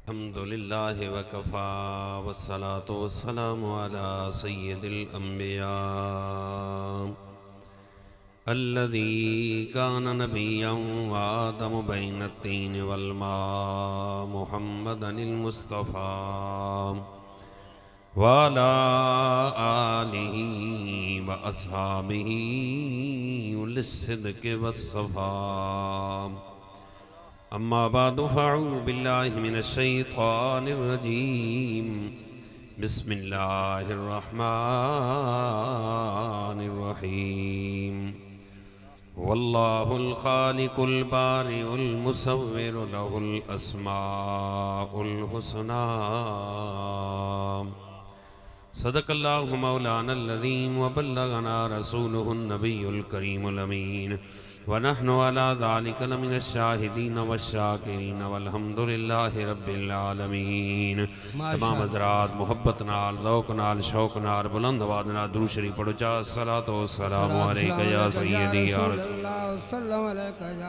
अल्हम्दुलिल्लाहि वकफ़ा वस्सलातु वस्सलामु अला सय्यिदिल अंबिया अल्लज़ी काना नबिय्यन व आदमु बैनत्तीन वल मा मुहम्मदनिल मुस्तफ़ा व अला आलिहि व अस्हाबिहि उलिस्सिद्क़ि वस्सफ़ा अम्मा बादु फ़अऊज़ु बिल्लाहि मिनश्शैतानिर रजीम बिस्मिल्लाहिर रहमानिर रहीम वल्लाहुल ख़ालिक़ुल बारिउल मुसव्विरु लहुल अस्माउल हुस्ना सदक़ल्लाहु मौलानल अज़ीम व बल्लगना रसूलुहुन नबियुल करीमुल अमीन व नहनु अला ज़ालिका लमिनश शाहिदीन वश्शाकिरीन वल्हम्दुलिल्लाहि रब्बिल आलमीन। तमाम हज़रात मोहब्बत नाल ज़ौक़ नाल शौक़ नाल बुलंद आवाज़ नाल दुरूद शरीफ पढ़ो। जा सलातो वस्सलामु अलैका या सय्यदी या रसूलल्लाह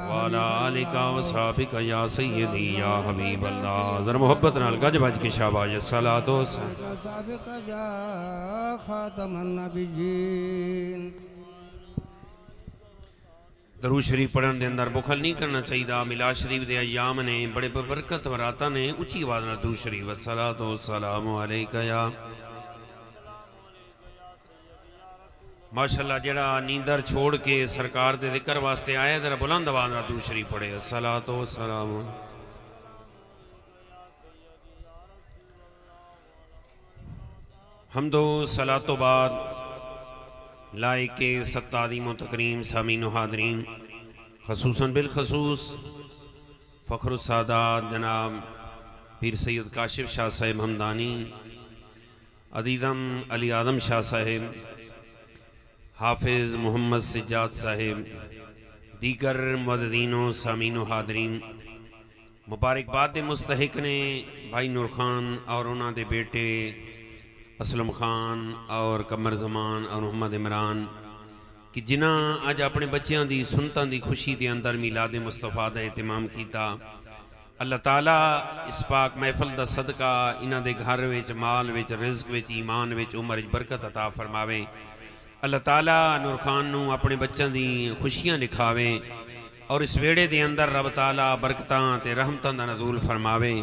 व अला आलिका व सहाबिका या सय्यदी या हबीबल्लाह। ज़रा मोहब्बत नाल गज बज के शाबाश सलातो दरूद शरीफ पढ़ने के अंदर बुखल नहीं करना चाहिए। मिलाद शरीफ के अयाम ने बड़े बरकत वराता ने उची आवाज़ में दरूद शरीफ वस्सलातु वस्सलामु अलैका या माशाअल्लाह। जड़ा नींदर छोड़ के सरकार के जिक्र वास्ते आया जरा बुलंद आवाज़ में दरूद शरीफ पढ़े वस्सलातु वस्सलामु। हमदो सलातो बाद लाइके सत्तादीम तकरीम सामीन हादरीन खसूसन बिलखसूस फ़ख्रुस्सादात जनाब पीर सैयद काशिफ शाह साहिब हमदानी, अदीज़म अली आदम शाह साहिब, हाफिज़ मोहम्मद सिज्जाद साहिब, दीगर मुअद्दिदीनों सामीन हादरीन मुबारकबाद के मुस्तहिक ने भाई नूर खान और उन्होंने बेटे असलम खान और कमर जमान और मोहम्मद इमरान कि जिन्हें अज अपने बच्चों की सुनतों की खुशी के अंदर मिलाद मुस्तफ़ा का एहतमाम किया। अल्लाह ताला इस पाक महफल का सदका इन्हों के घर विच माल विच रिज़्क विच ईमान विच उम्र विच बरकत अता फरमावे। अल्लाह ताला नूर खान नूं अपने बच्चों की खुशियाँ लिखावे और इस वेड़े के अंदर रब ताला बरकतां ते रहमतां दा नज़ूल फरमावे।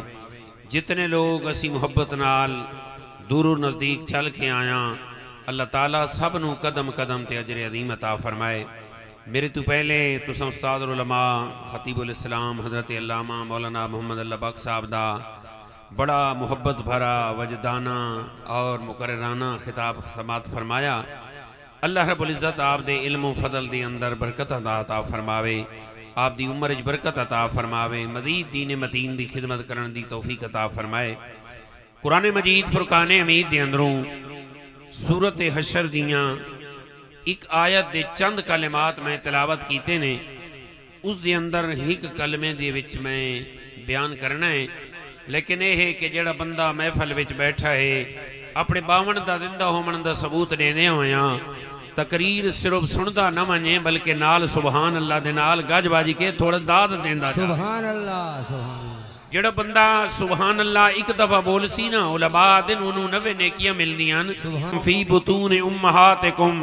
जितने लोग असी मुहब्बत नाल दूरों नज़दीक चल के आया अल्लाह ताला सब नूं कदम कदम ते अजर अज़ीम अता फरमाए। मेरे तो पहले तुसां उस्ताद उलमा खतीबुल इस्लाम हज़रत अल्लामा मौलाना मोहम्मद अल्लाह बख्श साहब दा बड़ा मुहब्बत भरा वजदाना और मुकर्रराना खिताब समात फरमाया। अल्लाह रब्बुल इज़्ज़त आप दे इल्म व फजल दे अंदर बरकत अता फरमावे, आप दी उम्र च बरकत अता फरमावे, मज़ीद दीन मतीन दी खिदमत करने दी तौफीक अता फरमाए। कुरान मजीद फुरकान हमीद के अंदरों सूरत हशर दियाँ एक आयत दे चंद कलिमात मैं तिलावत कीते ने, उस दे अंदर एक कलमे दे विच मैं बयान करना है। लेकिन यह है कि जेड़ा बंदा महफल विच बैठा है अपने बावन का जिंदा होमन का सबूत देने होया तकरीर सिर्फ सुनता न मने बल्कि नाल सुबहान अल्लाह दे नाल गज बाजी के थोड़ा दाद देंदा सुबहान अल्लाह सुबहान। जेड़ा बंदा सुबहान अल्लाह एक दफा बोल सी ना उलमा दिन उन्होंने 90 नेकियां मिलदियां फी बुतून उम्महातिकुम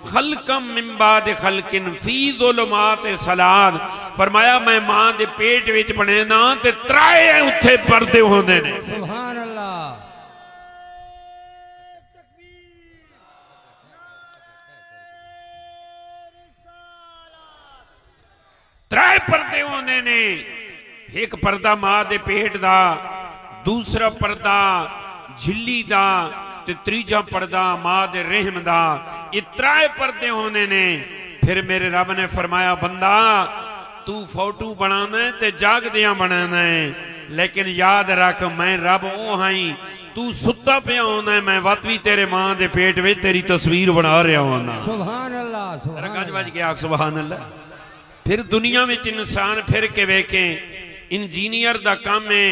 खल्कम मिन बाद खल्किन फी ज़ुलुमात सलाद। फरमाया मैं मां दे पेट विच बने ना ते त्राए उत्थे पर्दे होंदे ने सुभान अल्लाह। त्राए पर्दे होंदे ने, एक पर्दा मां दे पेट दा, दूसरा पर्दा झिल्ली दा ते तीजा पर्दा मां दे रहम दा। ये त्राए पर्दे होने ने। फिर मेरे रब ने फरमाया बंदा तू फोटो बनाना है ते जागदियां बनाना है, लेकिन याद रख मैं रब ओ हाई तू सुता पिया होना है, मैं वत भी तेरे मां दे पेट में तेरी तस्वीर बना रहा होना। सुभान अल्लाह सुभान अल्लाह के आख सुभान अल्लाह। फिर दुनिया में इंसान फिर के वेखे इंजीनियर दा काम है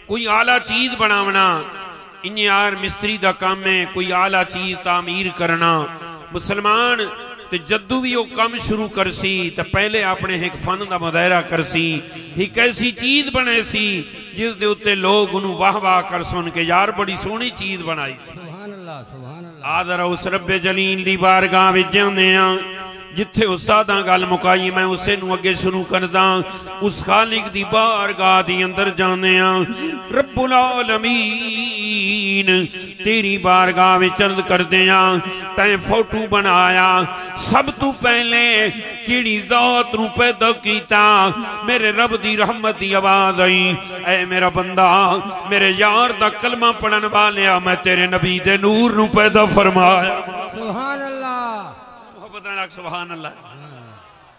कोई आला चीज बनावना, इंजीनियर मिस्त्री दा काम है कोई आला चीज तामीर करना। मुसलमान तो जदू भी वो काम शुरू कर सी तो पहले अपने एक फन का मुजाहरा कर सी, एक ऐसी चीज बने सी जिस दे उत्ते लोग उन्होंने वाह वाह कर सुन के यार बड़ी सोहनी चीज बनाई। सुभान अल्लाह सुभान अल्लाह। आदर उस रब्बे जलील दी बारगाह विच जांदे आ जिथे उस्तादा गल मुकाई मैं उसे नूं अगे शुरू करदा उस खालिक दी बारगाह दी अंदर जाने आ। रब्बुल आलमीन तेरी बारगाह विच अर्ज करदे आ तैं फोटो बनाया सब तू पहले किहड़ी जात नूं पैदा कीता मेरे रब दी रहमत दी आवाज आई ऐ मेरा बंदा मेरे यार दा कलमा पढ़न वालिया मैं तेरे नबी दे नूर नूं पैदा फरमाया। सुभान अल्लाह सुभान अल्लाह।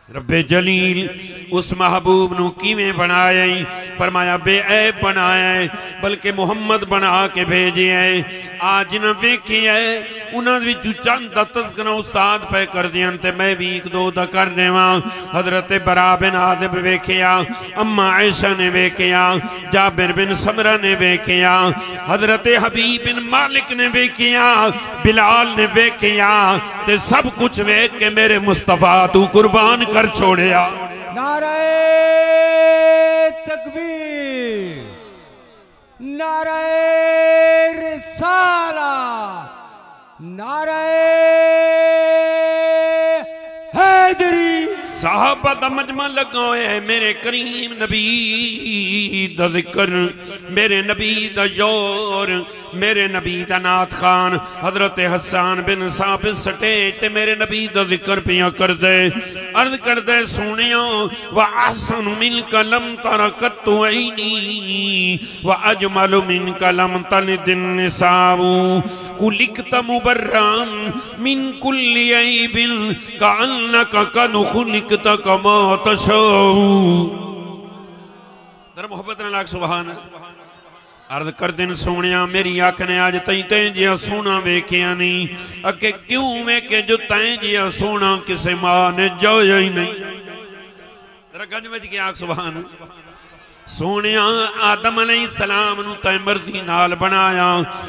रब्बे जलील उस महबूब नूं किवें बनाया फरमाया बेऐब बनाया बल्कि मुहम्मद बना के भेजे है। आज न वेखिया उन्हां विचों चंद दा तज़किरा उस्ताद पे कर देन ते मैं भी एक दो दा कर देवां। हजरत बरा बिन आदिब वेखिया अम्मा आयशा ने वेखिया जाबिर बिन समरा ने वेखिया हजरत हबीब बिन मालिक ने वेखिया बिलाल ने वेखिया ते सब कुछ वेख के मेरे मुस्तफा तू कुर्बान कर छोड़िया। नारे तकबीर नारे रिसाला नारे हैदरी। साहबा दा मजमा लगा है मेरे करीम नबी दा जिक्र मेरे नबी दा योर मेरे नबी दा नात खान हजरत हसन बिन साबित स्टेज ते मेरे नबी दा जिक्र पिया कर दे अर्ज कर दे सुनियो व अहसन मिन कलम तरकत ऐनी व अजमल मिन कलम तलदिन निसाऊ कुलिकत मुबर्रम मिन कुल्ली ऐबिन कअन्नका कद खुलिकत कमा तशाऊ। दर मोहब्बत नाल सुभान अर्ज कर दिन सोनिया मेरी अख ने अज तई तैं जिहा सोना वेखिया नहीं अगे क्यों वेखे जो तैं जिहा सोना किसे मां ने जोया ही नहीं। जरा गज बज के आख सुभान। सोनिया आदम अलैहिस्सलाम नूं तैं मर्जी नाल बनाया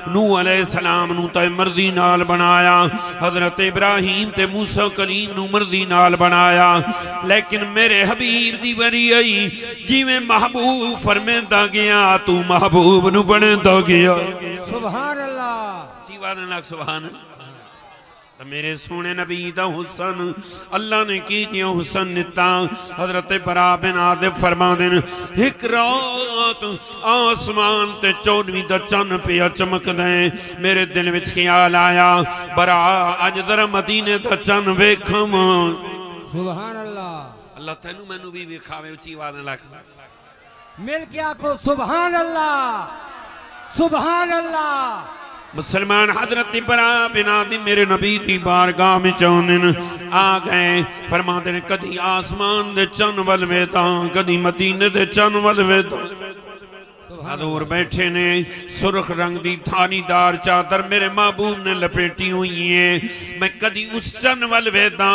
नूह अलैहिस्सलाम नूं तैं मर्जी नाल बनाया हजरत इब्राहीम ते मूसा कलीम नूं मर्जी नाल बनाया लेकिन मेरे हबीब दी वरी आई जिवें महबूब फरमांदा गया तू महबूब नूं बनदा गया। सुभान अल्लाह जीवान लाख सुभान। मेरे सोने नबी दा हुसन अल्लाह ने की दिया हुसन निता। हजरत बरा बिन आदिब फरमांदे ने एक रात आसमान ते 14वीं दा चन्न पिया चमकदा मेरे दिल विच ख्याल आया बरा अज जरा मदीने दा चन्न वेखम। सुभान अल्लाह। अल्लाह तैनू मैनू भी वेखावे उची आवाज नाल मिल के आखो सुभान अल्लाह सुभान अल्लाह। मुसलमान हजरत बरा बिन आदिब मेरे नबी की बारगाह में चौंदन आ गए फरमाते ने कदी आसमान दे चन्न वल वेदा कदी मदीने दे चन्न वल वेदा। हजूर बैठे ने सुरख रंग दी थानीदार चादर मेरे महबूब ने लपेटी हुई है मैं कदी उस चन्न वल वेदा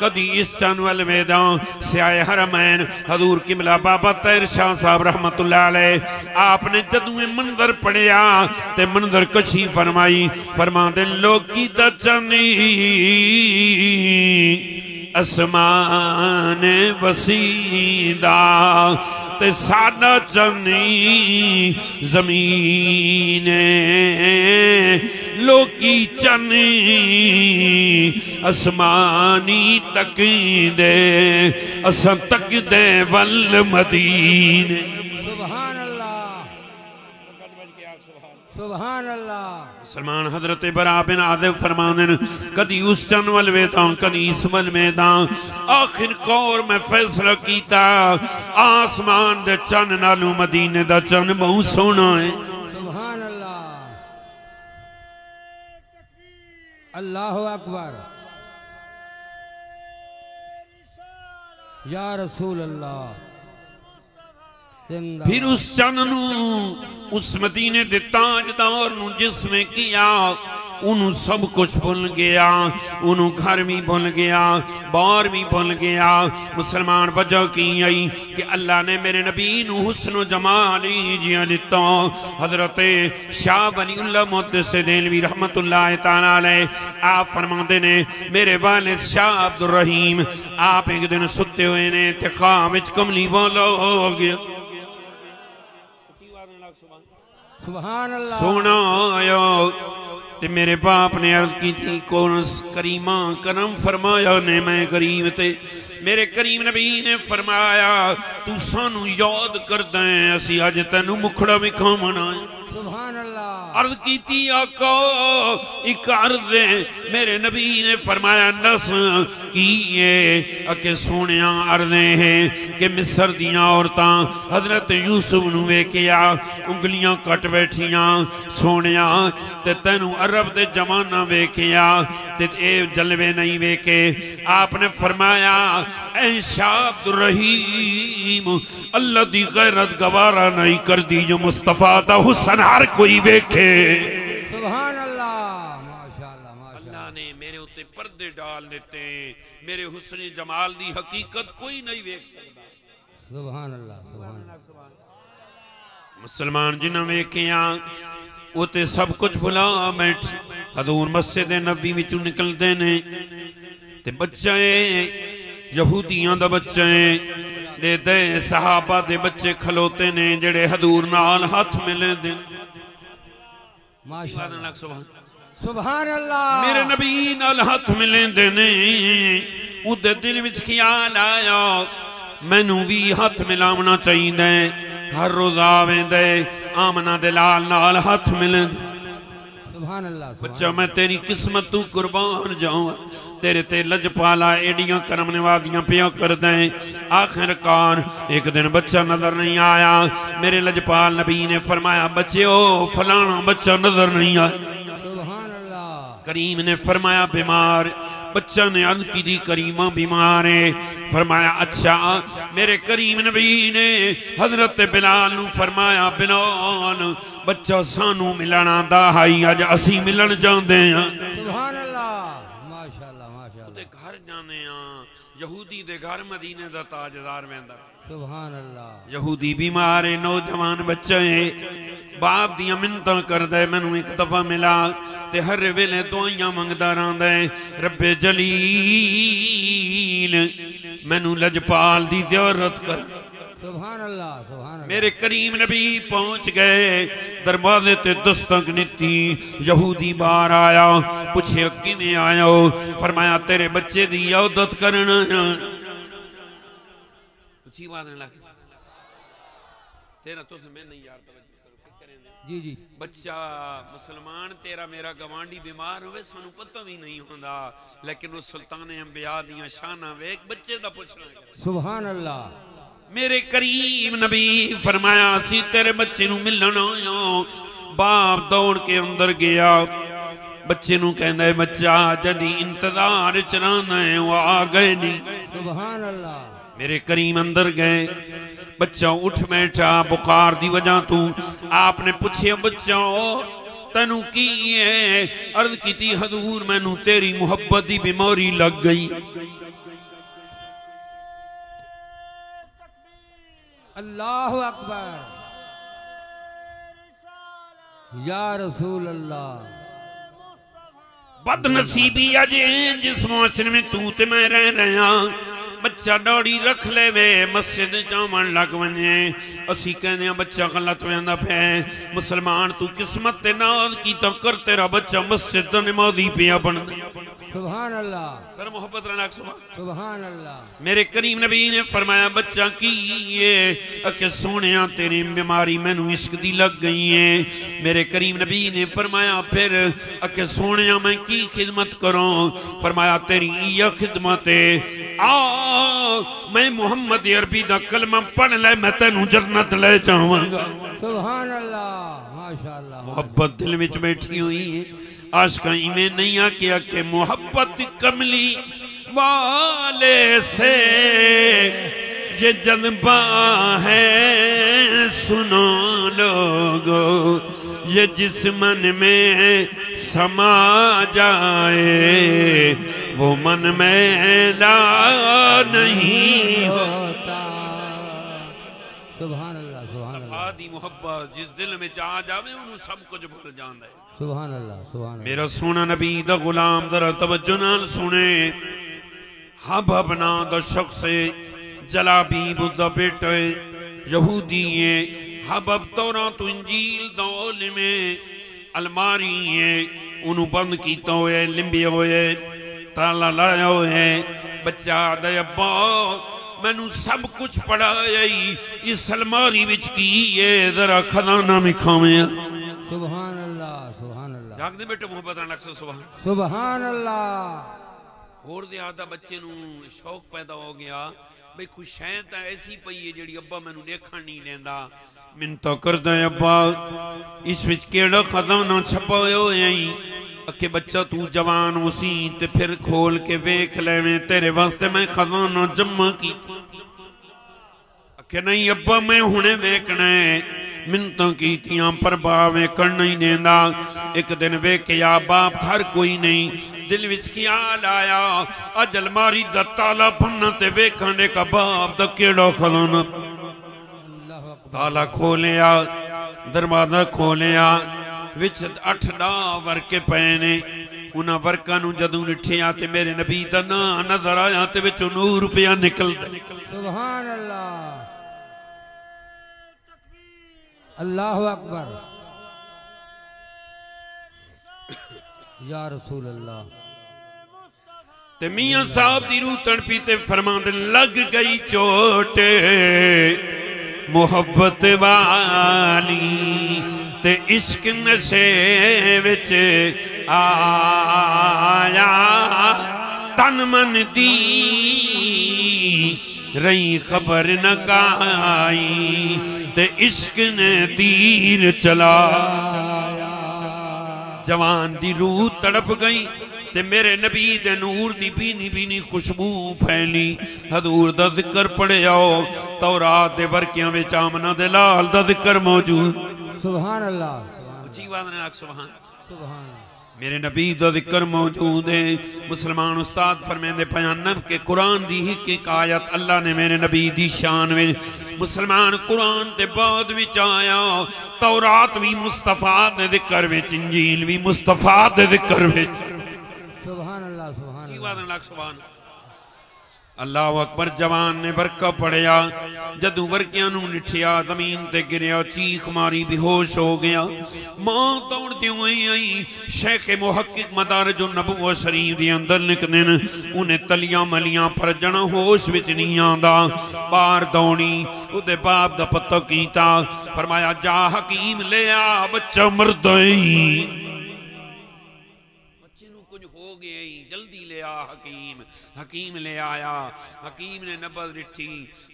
कदी इस चन्न वल वेदा। सियाए हरमैन हजूर किबला बाबा तैर शाह साहब रहमतुल्लाह अलैह आपने जदू मंजर पढ़िया ते मंजर कशी फरमाई फरमाते लोकी दा चन्नी आसमान वसीदा ते साडा चन्नी जमीन लोकी चन्नी आसमानी तकीदे असां तकदे वल मदीने। सुभान अल्लाह सुभान अल्लाह। मुसलमान हजरत बरा बिन आदिब फरमाने कदी उस चन्न वल वेदा कदी इस वल वेदा आखिर कौर मैं फैसला कीता आसमान दे चन्न नालों मदीने दा चन्न बहुत सोहना है। सुभान अल्लाह अल्लाहु अकबर या रसूल अल्लाह। फिर उस चन्न उस मदीने दे ताजदार नूं जिसने किया उन्हों सब कुछ भुल गया उन्हों घर भी भुल गया बाहर भी भुल गया। मुसलमान वजह की आई कि अल्लाह ने मेरे नबी नूं हुस्न जमाल जिया दिता। हजरत शाह वलीउल्लाह मुहद्दिस देलवी रहमतुल्लाह तआला अलैह आप फरमाते ने मेरे वालिद शाह अब्दुल रहीम आप एक दिन सुते हुए ने ते ख्वाब विच कमली वाला हो गया। सुभान अल्लाह। सोना आया ते मेरे बाप ने अर्ज की थी कौन करीमा करम फरमाया ने मैं करीम ते मेरे करीम नबी ने फरमाया तू सानू याद करदा है असी अज तेनू मुखड़ा विखावना है। सुभान अल्लाह। अर्ज की थी आका एक अर्ज मेरे नबी ने फरमाया नस की अके सोने अर्जे है कि मिस्र दियां औरतां हजरत यूसुफ नू वेखिया उंगलियां कट बैठियां सोने ते तेनू अरब दे जमाना वेखिया ते ए जलवे नहीं वेखे आपने फरमाया ऐ शाह रहीम अल्लाह दी गैरत गवारा नहीं कर दी जो मुस्तफा दा हुस्न हर कोई वेखे। सुभान अल्लाह माशाअल्लाह। अल्लाह ने मेरे उत्ते पर्दे डाल देते मेरे हुस्न जमाल दी हकीकत कोई नहीं वेख सकता। सुभान अल्लाह सुभान अल्लाह। मुसलमान जिन्हें वेखिया उते सब कुछ भुला बैठ हजूर मस्जिद नबी विचों निकलते ने ते बच्चा यहूदियां दा बच्चा दे सहाबा दे बच्चे खलोते ने जेड़े हजूर नाल हाथ मिले दे माशाअल्लाह। सुभान अल्लाह। मेरे नबी नाल हाथ मिलेंदे ने उदे दिल विच ख्याल आया मैनू भी हाथ मिलावना चाहिए हर रोज आवेंदे आमना दे लाल नाल हाथ मिले। सुभान अल्लाह। बच्चा मैं तेरी किस्मत तू कुर्बान जाऊं तेरे ते लजपाला एडियां करम नवादियां पिया कर दे। आखिरकार एक दिन बच्चा नजर नहीं आया मेरे लजपाल नबी ने फरमाया बच्चो फलाना बच्चा नजर नहीं आया। सुभान अल्लाह। करीम ने फरमाया बीमार बच्चा ने अर्ज की दी करीमा बीमार है फरमाया अच्छा मेरे करीम नबी ने हजरत बिलाल नू फरमाया बिलाल बच्चा सानू मिलना दा हाई अज असी मिलन जांदे हां। सुभान अल्लाह माशाअल्लाह माशाअल्लाह। उते घर जाने यहूदी दे घर मदीने दा ताजदार वेंदा। सुभान अल्लाह। यहूदी बीमार है नौजवान बच्चा है बाप दियां मिन्नतां करदा है मैनू एक दफा मिला ते हर वेले दुआइयां मंगदा रहिंदा है रब्बे जलील मैनू लजपाल दी ज़ियारत कर। सुभान अल्लाह सुभान अल्लाह। मेरे करीम नबी पहुंच गए दरवाजे ते दस्तक नीती यहूदी बाहर आया पूछे किवें आया फरमाया तेरे बच्चे दी इयादत करना। अच्छी बात नहीं लगी तेरा तो मैं नहीं यार जी जी। बच्चा मुसलमान तेरा मेरा गवांडी बीमार होवे सानू पता भी नहीं होंदा लेकिन वो सुल्तान अंबिया दियां शाना वेख बच्चे दा पूछना। सुभान अल्लाह। मेरे करीम नबी फरमाया सी तेरे बच्चे नू मिलन आया बाप दौड़ के अंदर गया बच्चे नू कहंदा है बच्चा जदी इंतजार च रहना है वो आ गए नहीं। सुभान अल्लाह। मेरे करीम अंदर गए बच्चा उठ बैठा बुखार दी वजह तू आपने पूछे बच्चा तेनू की है अर्ज की हजूर मैनू तेरी मुहब्बत दी बीमारी लग गई। अल्लाहु अकबर या रसूल अल्लाह। बदनसीबी अज जिस मुआशरे में तू ते मैं रह रहा बच्चा दौड़ी रख ले वे मस्जिद जावन लग वने असी कहने बच्चा गलत वेंदा पे मुसलमान तू किस्मत ते नाज की तो कर तेरा बच्चा मस्जिद दा नमाज़ी पिया बन। सुभान अल्लाह। कर मोहब्बत रना सुभान अल्लाह। मेरे करीम नबी ने फरमाया बच्चा की ये अके सोनिया तेरी बीमारी मैनू इश्क दी लग गई है। मेरे करीम नबी ने फरमाया फिर अके सोनिया मैं की खिदमत करूं फरमाया तेरी यह खिदमत है आ मैं मुहम्मद अरबी दा कलमा पढ़ ले मैं तेनू जन्नत ले जावांगा। सुभान अल्लाह माशाअल्लाह। मोहब्बत दिल विच बैठी हुई है आशिका इवें नहीं आख्या कि मोहब्बत कमली वाले से ये जज्बा है सुनो लोगो ये जिस मन में समा जाए वो मन मैला नहीं होता। सुभान अल्लाह सुभान अल्लाह। दी मोहब्बत जिस दिल में आ जावे उन्हें सब कुछ भूल जाता है। सुभान अल्लाह सुभान अल्लाह। मेरा सोना नबी दा गुलाम जरा तवज्जो नाल सुने हबब नाम दा शख्स जलाबीब दा बेटा यहूदी है हबब तौरा तो इंजील दौल में अलमारी है उन्होंने बंद किया हुए लिंबे हुए ताला लाया हुए बच्चा आदे अब्बा मैनू सब कुछ पढ़ाया इस अलमारी विच की है जरा खजाना मिखावे सुभान अल्लाह सुभान अल्लाह जागदे बेटे मोहब्बत नाल अक्सर सुभान अल्लाह होर दे आदा बच्चे नू शौक पैदा हो गया भाई कुछ शै तां ऐसी पई है जिहड़ी अब्बा मैनू देखण नहीं लैंदा मिन्नत करदा अब्बा इस विच केड़ा खजाना छपा होया अके बच्चा तू जवान उसी ते फिर खोल के वेख लेवे तेरे वास्ते मैं खजाना जमा की अके नहीं अब्बा मैं हुणे वेखना है मिन्नतां कीतियां पर बाप वेखण नहीं देंदा एक दिन वेखिया बाप घर कोई नहीं दिल विच ख्याल आया अज अलमारी दा ताला भन्ना ते वेखण दे का बाप दा केड़ा खजाना ताला खोलिया दरवाजा खोलिया विच 8-10 वर्के पे ने उन्हां वर्कां नूं जदों लिठिया ते मेरे नबी दा नां नजर आया ते विचों नूर पिया निकलदा सुभान अल्लाह अल्लाहु अकबर या रसूल अल्लाह ते मियां साहब दी रूह तड़पी ते फरमांदे लग गई चोट मोहब्बत वाली ते इश्क नशे विच आया तन मन दी रही खबर न काई ते इश्क ने तीर चला जवान दी रूह तड़प गई ते मेरे नबी दे नूर दी बीनी बीनी खुशबू फैली हजूर दा जिक्र पढ़िया तौरात दे वर्कियां विच आमना दे लाल दा जिक्र मौजूद सुभान अल्लाह उच्ची आवाज़ नाल सुभान सुभान मेरे नबी दा जिक्र मौजूद है मुसलमान उस्ताद फरमांदे पयानब के कुरान दी एक आयत अल्लाह ने मेरे नबी दी शान में मुसलमान कुरान ते बाद विच आया तौरात भी मुस्तफा दे जिक्र विच इंजील भी मुस्तफा दे जिक्र विच सुभान अल्लाह सुभान सुभान अल्लाह अकबर जवान ने वर्का पढ़िया जदू वर्किया निठिया जमीन ते गिरिया चीख मारी बेहोश हो गया मां दौड़ती हुई आई शेख मुहक्किक मदारिज नबुव्वत शरीफ दे अंदर लिखदे ने उन्हें तलियां मलियां पर जना होश विच नहीं आंदा बाहर दौड़ी उदे बाप दा पता कीता फरमाया जा हकीम ले आ बच्चा मरदा जल्दी ले आ हकीम हकीम ले आया हकीम ने नबज रिठी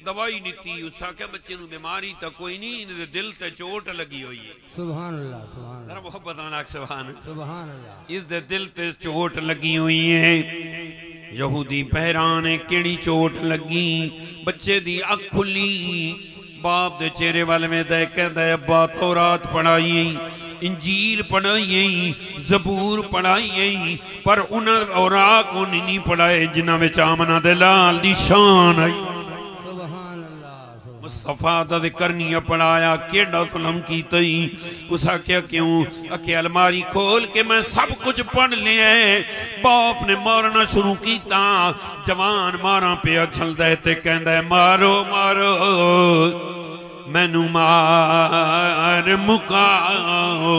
दवाई नीती उस आख्या बच्चे नूं बीमारी तो कोई नहीं दिल ते चोट लगी हुई है सुभान अल्लाह सुभान जरा मोहब्बत नाल सुभान सुभान अल्लाह इस दे दिल ते चोट लगी हुई है यहूदी पहरान केड़ी चोट लगी बच्चे दी अख खुली बाप दे चेहरे वाले में दे कहंदा अब्बा तौरात पढ़ाई इंजील पढ़ाई जबूर पढ़ाई पर उन्हें औराक नहीं पढ़ाए जिन्हां विच आमना दे लाल दी शान आई मुस्तफा दा जिक्र नहीं पढ़ाया केड़ा कलम कीता उस आख्या क्यों आखे अलमारी खोल के मैं सब कुछ पढ़ लिया बाप ने मारना शुरू किया जवान मारा पिया चलदा ते कहंदा मारो मारो मैनू मार मुकाओ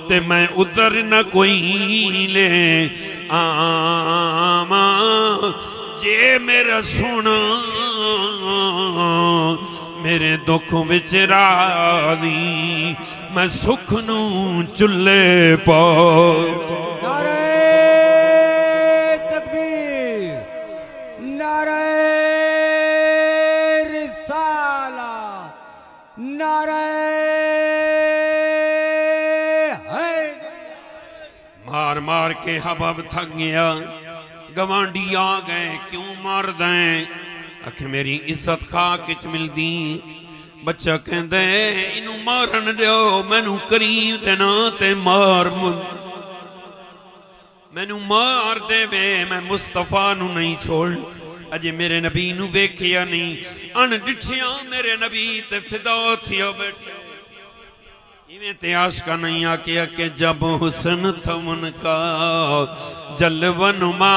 ते मैं उधर न कोई ले आमा जे मेरा सुना मेरे दुख विच राजी मैं सुख नू चुल्ले पाओ नारे तकबीर नारे रिसाला नारे मार मार के हबब थक गया गवांडी आ गए क्यों मार दें आखे मेरी इज्जत खा किच मिलदी बच्चा कहंदे इनू मारन दियो मैनू करीब ते ना ते मार मैनू मार देवे मैं मुस्तफा नू नहीं छोड़ अजे मेरे नबी नू वेखिया नहीं अन डिठिया मेरे नबी ते फिदा थिया बैठे इवें ते आशका नहीं आके के जब हुस्न थमन का जलवन मा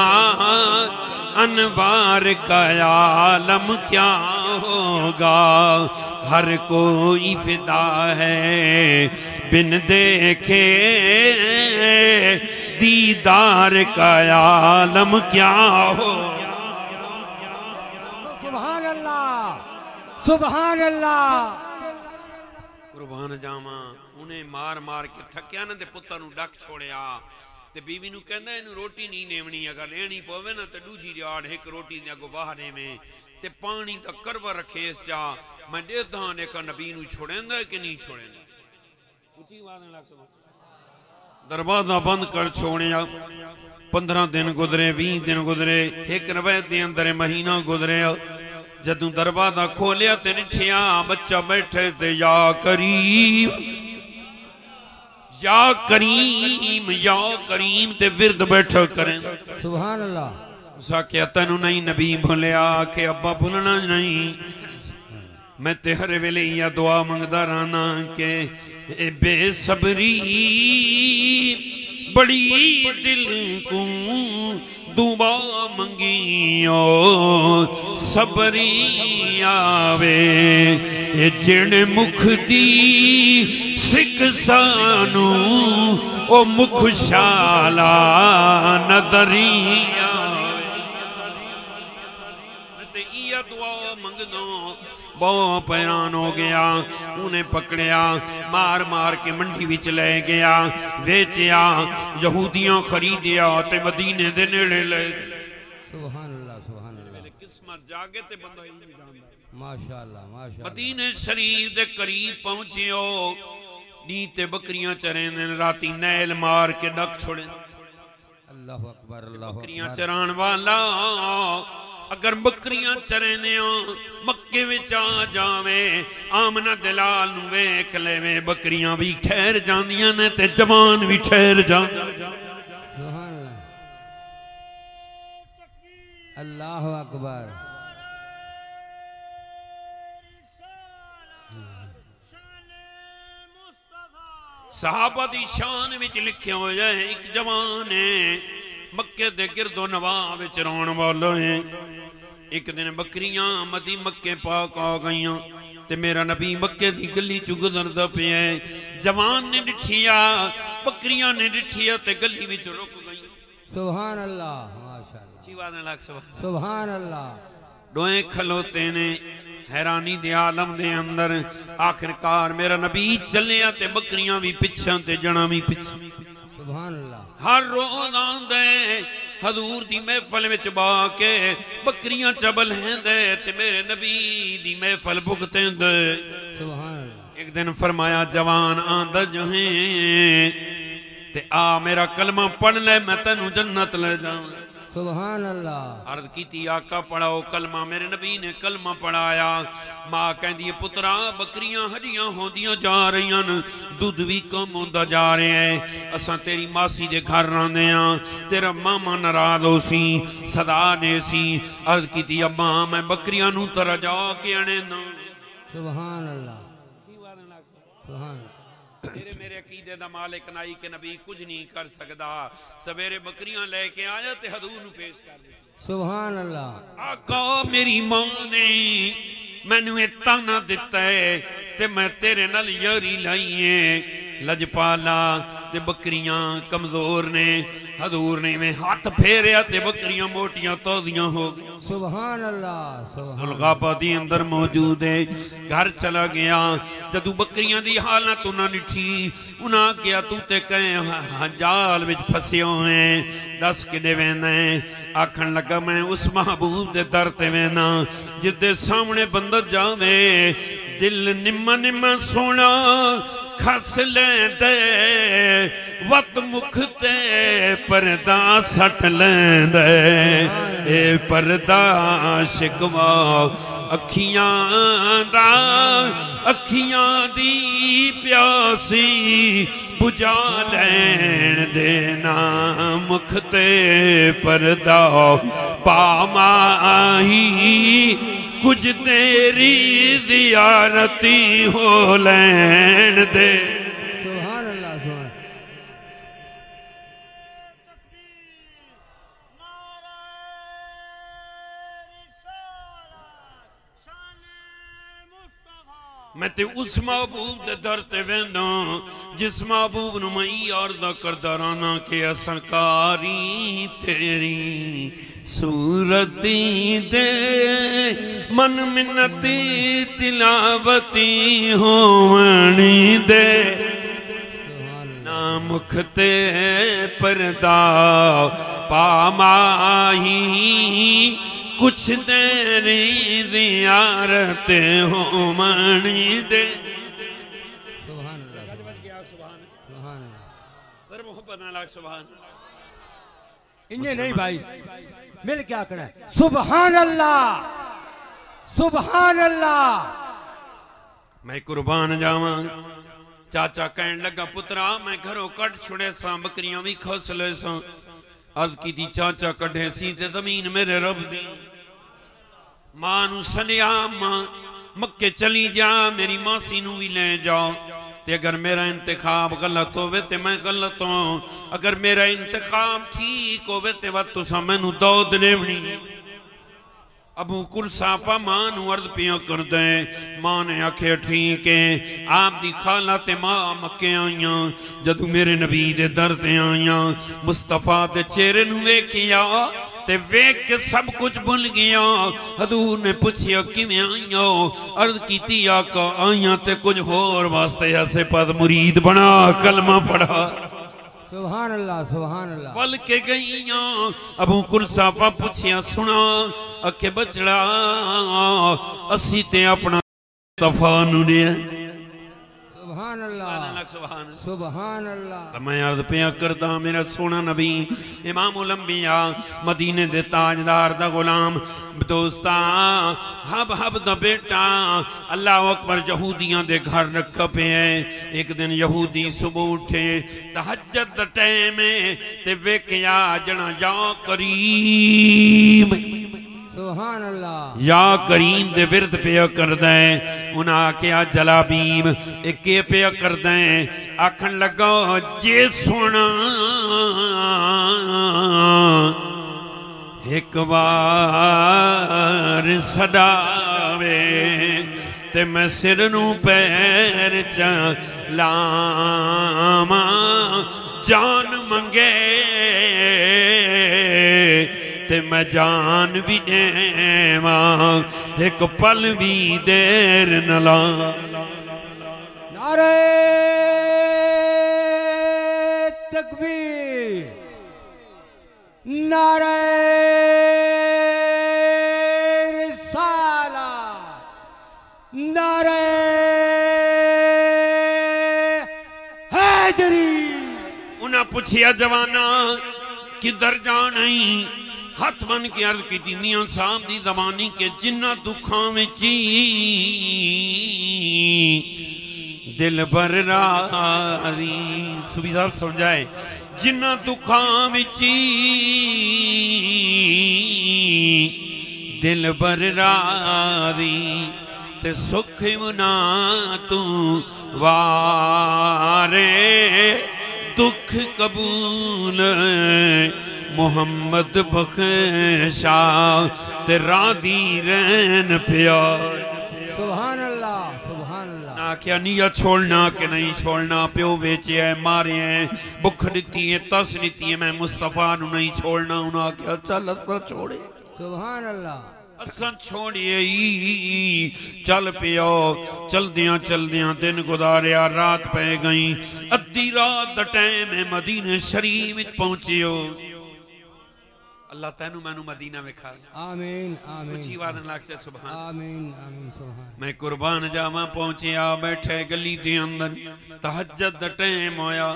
अनवार का आलम क्या होगा, हर कोई फिदा है बिन देखे दीदार का आलम क्या हो। सुभान अल्लाह, सुभान अल्लाह। कुर्बान जावा उन्हें मार मार के थकिया ना ते पुत्तर नूं डक छोड़िया ते बीवी नूं कहंदा इनू रोटी नहीं लेवनी, अगर लेनी पवे ना ते दूजी रियाड़ एक रोटी दे अगो वाह देवे ते पानी दा करवा रखे इस जा मैं देदा ने का नबी नूं छोड़ेंदा कि नहीं छोड़ेंदा। उची आवाज में लग सको दरवाजा बंद कर छोड़िया। 15 दिन गुजरे, 20 दिन गुजरे, एक रवैत दे अंदर महीना गुजरे। जदों दरवाजा खोलिया ते निठिया बच्चा बैठे ते या करीम या करीम या करीम ते विरद बैठा करें। सुभान अल्लाह। उसा क्या तेनू नहीं नबी भुलिया के अब्बा भुलना नहीं, मैं ते हर वेले या दुआ मंगदा रहना के ए बेसबरी बड़ी दिल को दुआ मंगियो सबरी आवे ए जिण मुख दी सिख सानू ओ मुख शाला नजरिया ते इया दुआ मंगदो। बहुत हैरान हो गया, उन्हें पकड़िया मार मार के मंडी विच ले गया, बेचिया, यहूदियां खरीदिया ते मदीने दे नेड़े ले। सुभान अल्लाह, सुभान अल्लाह। किस्मत जागे ते बंदा ही नहीं जानदा। माशाअल्लाह, माशाअल्लाह। मदीने शरीफ दे करीब पहुंचियो, नी ते बकरियां चरे ने, राती नैल मार के डक छोड़े। अल्लाह अकबर, अल्लाह बकरियां अकबर। चरान वाला अगर बकरियां चरने मक्के विच आ जावे, आमना दलाल नूं वेख लेवे, बकरियां भी ठहर जांदियां ने ते जवान भी ठहर जांदे। सुभान अल्लाह, अल्लाह अकबर। सहाबा दी शान विच लिखे होया है, एक जवान है मक्के दे गिरदो नवाह विच रौण वाला है। एक दिन बकरियां मदी मक्के पाक आ गईयां ते मेरा नबी मक्के दी गली चु गुजरदा पिया। जवान ने डिठिया, बकरियां ने डिठिया ते गली विच रुक गई। सुभान अल्लाह, माशाअल्लाह। अच्छी बात लग सब सुभान अल्लाह। दोए खलोते ने हैरानी दे आलम दे अंदर। आखिरकार मेरा नबी चलिया ते बकरियां भी पिछा ते जना भी पिछा। सुभान अल्लाह। हर रोज आंदे हजूर दी महफल विच बा के बकरियां चबल हैंदे ते मेरे नबी दी महफल भुगतेंदे। सुभान अल्लाह। एक दिन फरमाया जवान आंदा जो है ते आ मेरा कलमा पढ़ ले, मैं तेनू जन्नत ले जाऊं। सुभान अल्लाह। अर्ज की आका पढ़ाओ कलमा। मेरे नबी ने कलमा पढ़ाया। मां कहती पुत्रा बकरियां हजियां होंदियां जा रही हैं, दुध भी कम होंदा जा रहा है। असा तेरी मासी दे घर रहंदे हां, तेरा मामा नाराज हो सी, सदा ने सी। अर्ज की अम्मा मैं बकरियां नू तरा जा के आने ना। सुभान अल्लाह, सुभान। मेरे अकीदे दा मालिक नाई के नबी कुछ नहीं कर सकता। सवेरे बकरियां लेके आया ते हजूर नू पेश कर दिया। सुभान अल्लाह। आका मेरी मां ने मैनू ये ताना दिता है ते मैं तेरे नाल यारी लाई है। लजपाला ते बकरियां कमजोर ने। हजूर ने में हाथ फेरिया ते बकरियां मोटियां तौदियां हो गई। सुभान अल्लाह, सुभान। सुलगापा दी अंदर मौजूद है। घर चला गया, जदू बकरियां दी हालत उन्हें निठी, उन्हें आख्या तू ते कहे जाल विच फसे है, दस किदे वेना है। आखन लगा मैं उस महबूब दे दर ते वेना जिदे सामने बंदा जावे दिल निम्मा निम्मा सोना खस लेंदे, वत मुख ते परदा सट लेंदे। ए परदा शिकवा अखियां दा, अखियां दी प्यासी बुझा लैन देना। मुख ते परदा पामाही, कुछ तेरी ज़ियारती हो लैन दे। सुभान अल्लाह, सुभान। मैं ते उस महबूब दे दर ते वेंदा जिस महबूब नु मैं अर्ज़ करदा रहना कि असरकारी तेरी सूरती दे मन मिन्नती तिलावती होवनी दे ना मुख ते पर्दा पामाही कुछ तेरी ज़ियारत हो मनी दे। सुभान अल्लाह सुभान अल्लाह मोहब्बत ना लाख सुभान इन्हें नहीं भाई मिल क्या करें सुभान अल्लाह सुभान अल्लाह। मैं कुर्बान जावा चाचा कहन लगा पुत्रा मैं घरों कट छुड़े सा बकरियां भी खौसले सा अर्ज की दी चाचा कढ़े सी ते जमीन मेरे रब दी मां नू सनिया मां मक्के चली जा मेरी मासी नू भी ले जाओ ते अगर मेरा इंतखाब गलत होवे ते मैं गलत हूं अगर मेरा इंतखाब ठीक होवे ते वा तुसा मैनू दौद देवनी। अबू कुरसाफा मां नू अर्ज पिया कर दे मां ने आखे ठीक है आप दी खाला ते मां मक्के आईयां जदू मेरे नबी दे दर ते आईयां मुस्तफा दे चेहरे नू वेखिया ते वेख के सब कुछ भूल गया। हजूर ने पूछिया किवें आईयां अर्ज कीती आका आईयां ते कुछ होर वास्ते ऐसे पद मुरीद बना कलमा पढ़ा सुभान अल्लाह सुभान अल्लाह। पल के गईयां अबू कुरसाफा पूछिया सुना अके बचड़ा असी ते अपना तफा नु ने सुभान अल्लाह सुभान अल्लाह। तो मैं अर्ज पिया करदा मेरा सोना नबी इमामुल अंबिया मदीने दे ताजदार दा गुलाम दोस्ता हब दा बेटा अल्लाह अकबर यहूदियां दे घर रख पे एक दिन यहूदी सुबह उठे तहज्जुद दा टाइम ते वेखया जना या करीम सुभान अल्लाह या करीम दे विरद पिया करदा है उन्हें आख्या जलाबीब एक पिया करदा है आखन लगा जे सोना एक बार सदावे ते मैं सिर नू पैर चलावा जान मंगे ते मैं जान भी देवा एक पल भी देर न ला। नारे तकबीर नारे रिसालत नारे हैदरी। उन्हें पूछिया जवाना किधर जाना हथ बन के अर्ज की मियां साहब की जबानी के जिन्ना दुखों में दिल भर रारी सुबी साहब समझाए जिन्ना दुखों में दिल भर रारी ते सुख मुना तू वारे दुख कबूल मोहम्मद बख्शा ते राधी रहन प्यार। सुभान अल्लाह सुभान अल्लाह। ना क्या निया छोड़ना के नहीं छोड़ना प्यो वेचे है मारे हैं भुख दी है तस दी है मैं मुस्तफा नु नहीं छोड़ना उन्हें क्या चल असा छोड़े सुभान अल्लाह असा छोड़िए चल पियो चलदियां दिन गुजारिया रात पै गई अद्धी रात दा टाइम मदीने शरीफ पहुंचियो अल्लाह तैनू मैनू मदीना विखा आमीन आमीन ऊंची आवाज़ लाग च सुभान आमीन आमीन सुभान। मैं कुर्बान जावा पहुंचिया बैठे गली दे अंदर तहज्जुद दा टाइम होया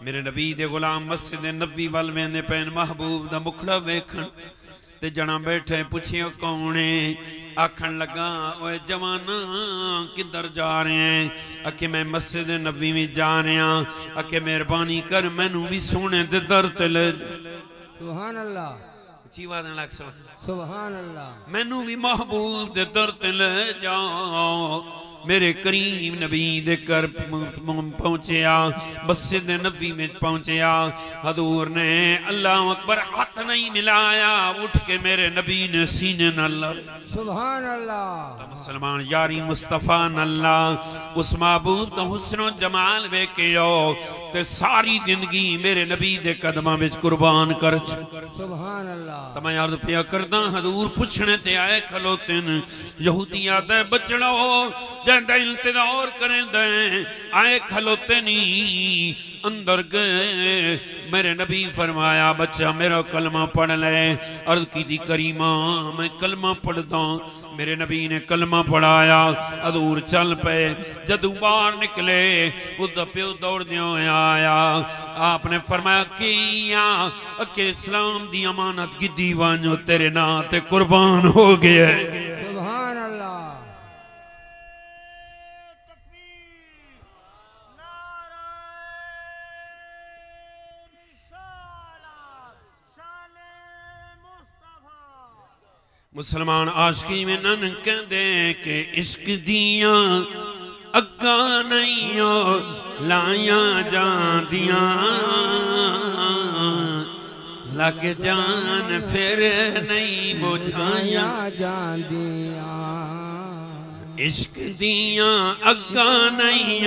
मेरे नबी दे गुलाम मस्जिद नबी वल वेंदे पैन महबूब दा मुखड़ा वेखण ते जना बैठे पूछियो कौन है आखन लगा ओए जवाना किधर जा रहे हैं आके मैं मस्जिद नबी में जा रहा आके मेहरबानी कर मैनू भी सोने दे दर ते ले सुभान अल्लाह ऊंची आवाज़ नाल सुभान अल्लाह। मैनू भी महबूब दे दर ते ले जाओ मेरे करीम नबी दे घर पहुंचया, मस्जिद नबी में पहुंचया। हजूर ने अल्लाह अकबर हाथ नहीं मिलाया, उठ के मेरे नबी ने सीने न सुभान अल्लाह। मुसलमान यारी मुस्तफा अल्लाह उस महबूब तो हुस्नो जमाल वेखियो ते सारी जिंदगी मेरे नबी दे कदमां विच कुर्बान कर। सुभान अल्लाह। तो मैं अर्ज पिया करदा हजूर पुछने ते आए खलोते न यहूदिया दे बचड़ो जंदा इंतजार करेंदे आए खलोते नी अंदर गए। मेरे नबी फरमाया बच्चा मेरा कलमा पढ़ ले। अर्ज की दी करीमा मैं कलमा पढ़दा। मेरे नबी ने कलमा पढ़ाया, हजूर चल पे। जदू बाहर निकले उसका प्यो दौड़दे आया। आपने फरमाया किया के इस्लाम दी अमानत की दीवानो तेरे ना ते कुर्बान हो गया। सुभान अल्लाह। मुसलमान आशिकी में नन कहते कि इश्क दिया अग्गा नहीं लाया जांदिया, लग जान फिर नहीं बुझाया जांदिया। इश्क दिया अग्गा नहीं।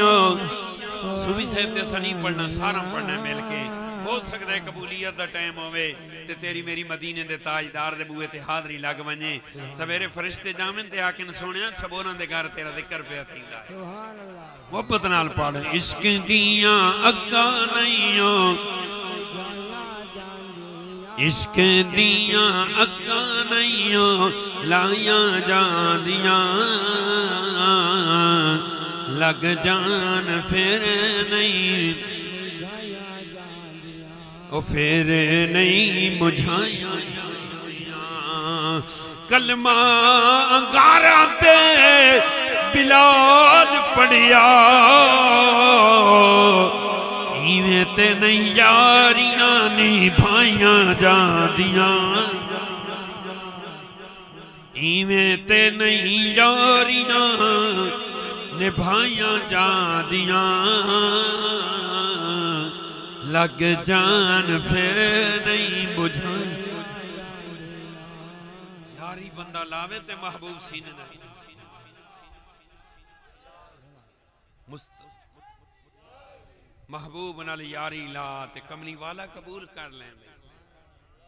सूफी साहब ते असा नहीं पढ़ना, सारा पढ़ना मिल के। हो सकता है कबूलियत का टाइम होवे ते तेरी मेरी मदीने दे ताजदार दे बूहे ते हाजरी लग वने। सवेरे फरिश्ते जावन ते आके सोनिया सबोरां दे घर तेरा जिक्र पिया थींदा है। सुभान अल्लाह। मोहब्बत नाल पढ़। इश्क दिया अग्गा नहीं, इश्क दिया अग्गा नहीं लाया जांदिया, लग जान फिर नहीं ओ फिर नहीं मुझाया। कलमा अंगारा ते बिलाल पढ़िया, इवें ते नहीं यारियां निभाइया जांदिया, इवें ते नहीं यारियां निभाइया जांदिया, लग जान फिर नहीं बुझाई। यारी बंदा लावे ते महबूब सीने नहीं। महबूब नाल यारी ला ते कमली वाला कबूल कर ले।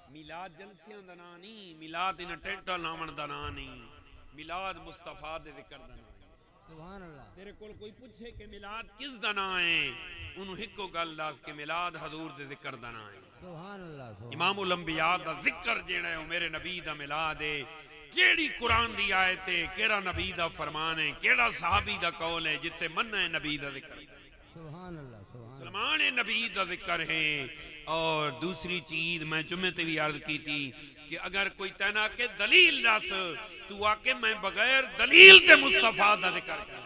मिलाद जलसियां दा नां नहीं, मिलाद इन टेंटा लावण दा नां नहीं, मिलाद मुस्तफा दे जिक्र दा नां। सुभान अल्लाह। तेरे कोल कोई पूछे कि मिलाद किस दा नां है, उन्हों हिको गल दस के मिलाद हजूर दे जिक्र दा नां है। सुभान अल्लाह। इमामुल अंबिया दा जिक्र जेड़ा है मेरे नबी दा मिलाद है। केड़ी कुरान दी आयत है, केड़ा नबी दा फरमान है, केड़ा सहाबी दा कौल है जिथे मन्ना है नबी दा जिक्र। सुभान अल्लाह। सलमान नबी दा जिक्र है। और दूसरी चीज मैं जुम्मे ते भी अर्ज की थी कि अगर कोई तना के दलील दस, तू आके मैं बगैर दलील ते मुस्तफा दा जिक्र कर।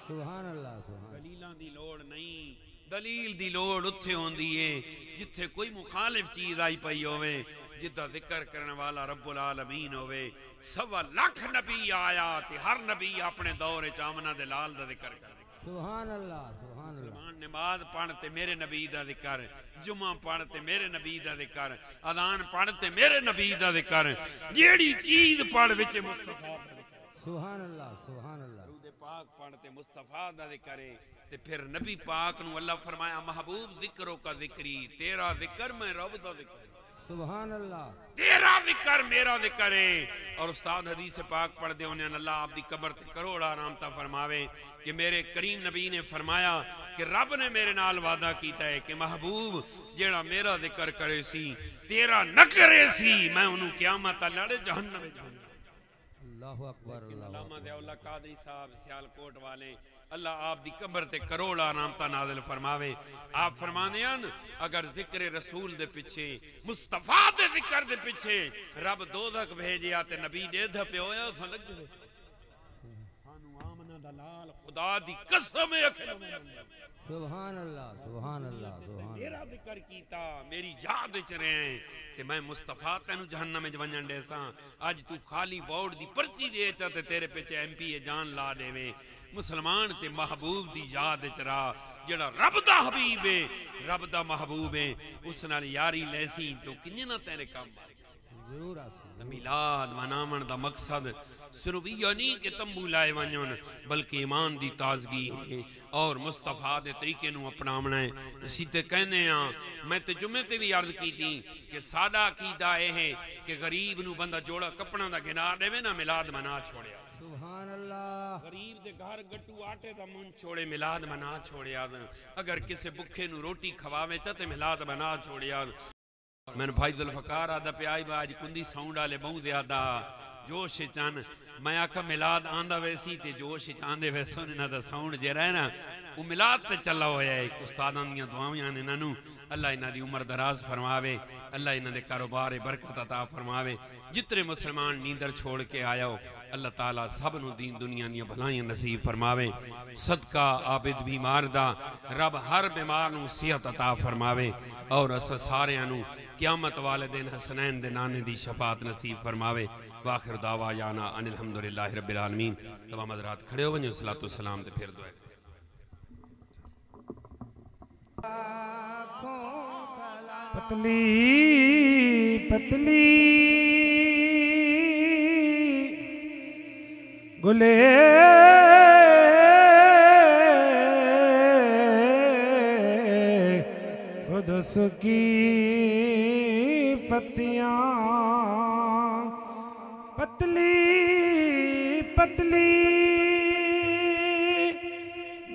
सुभान अल्लाह। दलीलां दी लोड़ नहीं, दलील दी लोड़ उत्थे होंदी है जिथे कोई मुखालिफ चीज आई पई होवे, जिदा जिक्र करने वाला रब्बुल आलमीन होवे। 1.25 लाख नबी आया ते हर नबी अपने दौर च आमना दे लाल दा जिक्र कर। सुभान अल्लाह। सुभान अल्लाह। नमाज पढ़ते मेरे नबी दा जिक्र, जुमा पढ़ते मेरे नबी दा जिक्र, अजान पढ़ते मेरे नबी दा जिक्र, जेड़ी चीज पढ़ विच मुस्तफा दा जिक्र। सुभान अल्लाह। सुभान अल्लाह। दरूद पाक पढ़ते मुस्तफा दा जिक्र है। ते फिर नबी पाक नु अल्लाह फरमाया महबूब जिक्रों का जिक्री, तेरा जिक्र मैं रब दा जिक्र। सुभान अल्लाह। तेरा जिक्र मेरा जिक्र है। और उस्ताद हदीस पाक पढ़ते होने अल्लाह आपकी कब्र ते करोड़ आरामता फरमावे कि मेरे करीम नबी ने फरमाया कि रब ने मेरे नाल वादा किया है कि महबूब जेड़ा मेरा जिक्र करे सी तेरा न करे सी, मैं उन्होंने क़यामत लड़े जहन्नम। अल्लाहु अकबर। अल्लामा ज़ियाउल्लाह कादरी साहब सियालकोट वाले अल्लाह आप दी कब्र ते करोड़ आरामता नाज़िल फरमावे। आप फरमाने हैं अगर जिक्र रसूल दे पिछे मुस्तफा दे जिक्र दे पिछे रब दोज़ख भेजिया ते नबी दे ध पे होया सा लग सानू आमना दा लाल खुदा दी कसम है सुभान अल्लाह सुभान अल्लाह सुभान मेरा जिक्र कीता मेरी याद विच रहे ते मैं मुस्तफा तेनु जहन्नम में वंजन देसा अज तू खाली वोट दी पर्ची दे चा ते तेरे पिछे MP जान ला देवे मुसलमान ते महबूब दी याद विच रा जेड़ा रब दा हबीब है रब दा महबूब है उस नाल यारी लैसी तो किन्ने ना तेरे काम जरूर आसी मिलाद मनावन दा मकसद सिर्फ ये नहीं कि तंबू लाए वंजन बल्कि ईमान दी ताजगी है और मुस्तफा दे तरीके नू अपनावना है इसी ते कहने मैं ते जुम्मे ते भी अर्ज की थी कि साडा अकीदा है कि गरीब नू बंदा जोड़ा कपड़ा दा गिना देवे ना मिलाद मना छोड़िया सुभान अल्लाह गरीब दे घर गट्टू आटे दा मुंह छोड़े मिलाद मना छोड़िया अगर किसी भुखे नू रोटी खवावे ते मिलाद मना छोड़िया मैंने भाई जुल्फकार आदा प्याई बाज कुंदी साउंड वाले बहुत ज्यादा जोश चन मैं आखा मिलाद आंदा वैसी ते जोश आंदे वैसो इन्हां दा साउंड जेरा है ना वो मिलाद ते चला होया है उस्तादां दी दुआवां ने इन्हां नू अल्लाह इन्हां दी उम्र दराज फरमावे अल्लाह इन्हां दे कारोबार बरकत अता फरमावे जितने मुसलमान नींदर छोड़ के आया हो अल्लाह ताला सब नू दीन दुनिया दी भलाइयां नसीब फरमावे सदका आबिद बीमार दा रब हर बीमार नू सेहत अता फरमावे और अस सारियां नू क़यामत वाले दिन हसनैन दे नाने दी शफात नसीब फरमावे वाखिर दावा याना अनिल हम्दुलिल्लाहि रब्बिल आलमीन तमाम हज़रात खड़े हो वञो सलातो सलाम ते फिर दुआ पतली पतली गुले खुदस की पत्तियां पतली पतली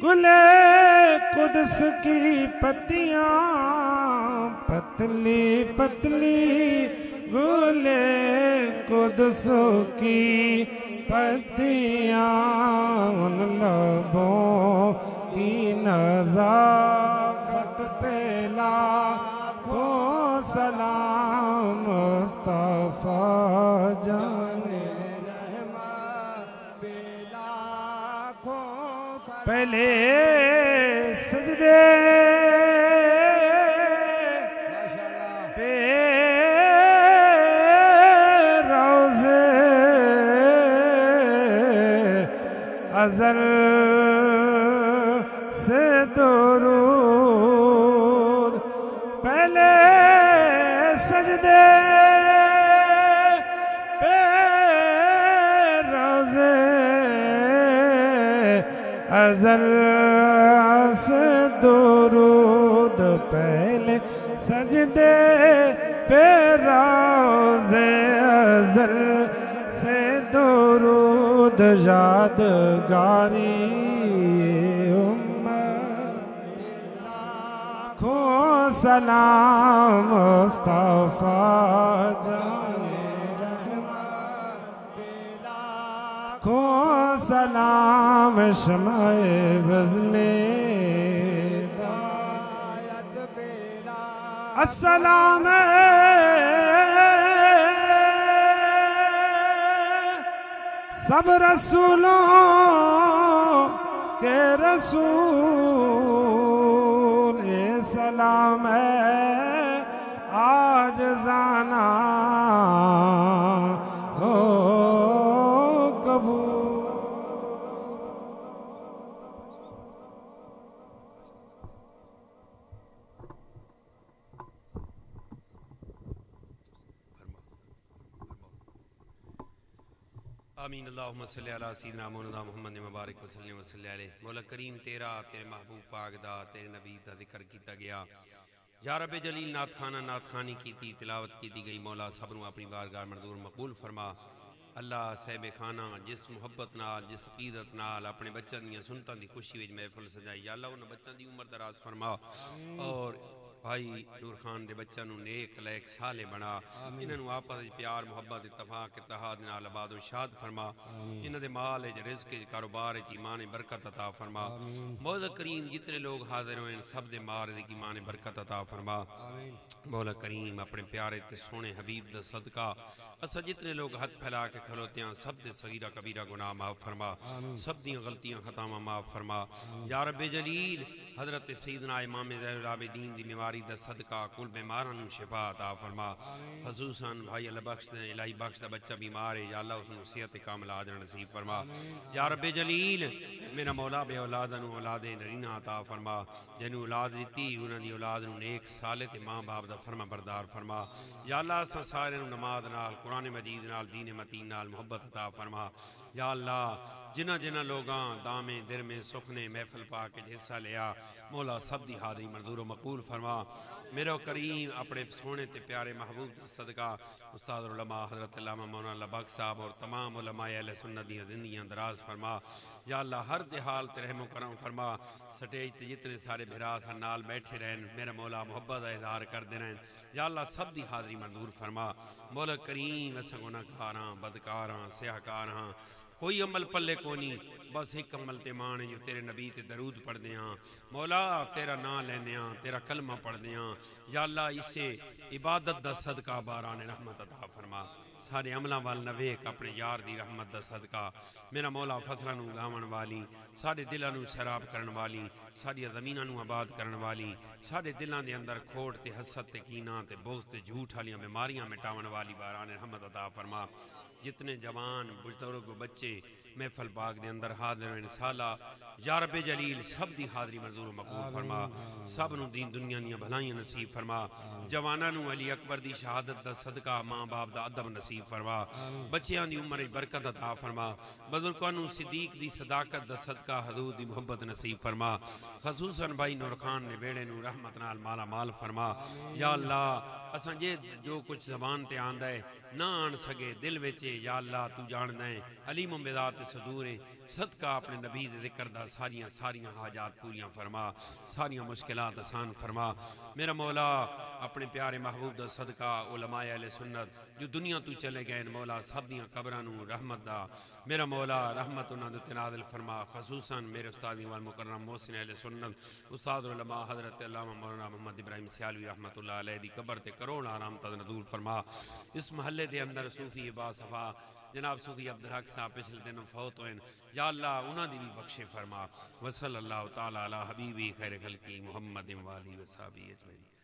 गुले कुदस की पत्तियां पतली पतली गुले कुदस की पत्तियां उन लबों की नज़ाकत पे लाखों सलाम मुस्तफा जाने रहमत पे लाखों पहले सजदे पे रोज़े अज़ल से दुरूद पहले सजदे पे रोज़े अज़ल से दुरूद पहले सजदे पे रोज़े अज़ल से दुरूद यादगारी सलाम मुस्तफा जाने रहमत लाखों सलाम शमाए बज़्मे दायत बेला अस्सलाम सब रसूलों के रसूल सलाम है आज जाना हो कबूल आमीन अल्लाहुम्मा सल्ली अला सय्यिदिना मौलाना मुहम्मद मुबारक वसल्लम वसल्लम अलैहि मौला करीम तेरा तेरे महबूब पाक दा तेरे नबी दा जिक्र किया गया या रब जलील नात खाना नात खानी की तिलावत की गई मौला सब नूं अपनी बारगाह मंजूर मकबूल फरमा अल्लाह साहिब खाना जिस मुहब्बत नाल जिस अकीदत नाल अपने बच्चों दी सुन्नतां दी खुशी विच महफिल सजाई या अल्लाह उन्हां बच्चों दी उम्र दराज फरमा और भाई नूर खान दे बच्चों नूं नेक लैक साले बना, इन्होंने आपस में प्यार मुहब्बत इत्तफाक इत्तेहाद नाल आबाद व शाद फरमा, इन्हां दे माल च रिज़्क़ च कारोबार च ईमान बरकत अता फरमा। मौला करीम जितने लोग हाजिर होए सब दे माल दी ईमान बरकत अता फरमा। मौला करीम अपने प्यारे ते सोने हबीब दा सदका असा जितने लोग हाथ फैला के खलोते हैं सब दे सगीरा कबीरा गुनाह माफ़ फरमा, सब दी गलतियां खतामा माफ़ फरमा। या रब्बे जलील हज़रत सैयदना इमाम ज़ैनुल आबिदीन दी बीमारी दा सदका कुल बीमारां नूं शिफा अता फरमा। खसूसन भाई अल्लाह बख्श दे इलाही बख्श दा बच्चा बीमार है, या अल्लाह उसनूं सेहत कामिल आजर नसीब फरमा। या रब्बे जलील मेरा मौला बे औलाद नूं औलादे नरीना अता फरमा, जिन्होंने औलाद दी उन्हां दी औलाद नूं नेक साले ते माँ बाप दा फरमा बरदार फरमा। या अल्लाह असां सारे नूं नमाज नाल कुरान मजीद नाल दीन मतीन नाल मुहब्बत अता फरमा। या अल्लाह जिन्हां जिन्हां लोगां दामे दिर में सुखने महफिल पा के हिस्सा लिया मौला सब दी हाज़री मंजूर मकबूल फरमा। मेरा करीम अपने सोने ते प्यारे महबूब दा सदका उस्ताद उलमा हज़रत अल्लामा मौलाना लबक साहब और तमाम उलमाए अहले सुन्नत दी ज़िंदगियां दराज फरमा। या अल्लाह हर हाल ते रहम करम फरमा। स्टेज ते जितने सारे भिरा सन नाल बैठे रहन मेरा मौला मुहब्बत का इजहार करते रहन। या अल्लाह सब दी हाज़री मंजूर फरमा। मौला करीम असां गुनाहगार हां बदकार हां स्याहकार हां, कोई अमल पल्ले कोनी, बस एक अमल ते मान जो तेरे नबी ते दरूद पढ़दे हाँ मौला, तेरा नाम लेने हाँ, तेरा कलमा पढ़दे हाँ। या अल्लाह इसे इबादत दा सदका बारान रहमत अता फरमा। सारे अमलों वाल नवेक अपने यार दी रहमत दा सदका मेरा मौला फसलों नूं उगावन वाली, साढ़े दिलों नूं सैराब करन वाली, साड़ियां ज़मीनां नूं आबाद करन वाली, साढ़े दिलों दे अंदर खोट ते हसद ते कीना ते बोझ ते झूठ वालियां बीमारियां मिटावन वाली बारान रहमत अता फरमा। जितने जवान बुजुर्ग बच्चे महफल बाग के अंदर हाजिर हैं साला या रब्बे जलील सब दी हाज़री मंजूर मकबूल फरमा। सब नूं दीन दुनिया दी भलाइयां नसीब फरमा। जवानां नूं अली अकबर दी शहादत दा सदका माँ बाप दा अदब नसीब फरमा। बच्चियां दी उम्र च बरकत अता फरमा। बुजुर्गां नूं सिद्दीक दी सदाकत दा सदका हदूद दी मुहब्बत नसीब फरमा। खसूसन भाई नूर खान ने वेड़े नूं रहमत नाल माला माल फरमा। या अल्लाह असां जे जो कुछ जबान ते आंदा है ना आन सके दिल विच या अल्लाह तू जानदा है अलीम बिज़ात सदूर है, सदका अपने नबी दे ज़िक्र दा सारियां सारियां हाजात पूरियां फरमा, सारियां मुश्किलात आसान फरमा। मेरा मौला अपने प्यारे महबूब दा सदका उलमाए अहले सुन्नत जो दुनिया तू चले गए मौला सब दियां कब्रां नूं रहमत दा मेरा मौला रहमत उन्हां दे उत्ते नाज़िल फरमा। खसूसन मेरे उस्ताद वाल मुकर्रम मोहसिन अहले सुन्नत उस्ताद उलमा हज़रत अल्लामा मौलाना मोहम्मद इब्राहिम सियालवी रहमतुल्लाह अलैह दी कब्र ते करोड़ आराम तदनदूर फरमा। इस महल्ले दे अंदर सूफी बासफा जनाब सूफी अब्दुल हक साहब पिछले दिनों फौत हुए, या अल्लाह उन्हां दी भी बख्शे फरमा। वसल्लल्लाहु तआला अला हबीबी खैर खल्की मुहम्मद वाली वसाबी अजमईन।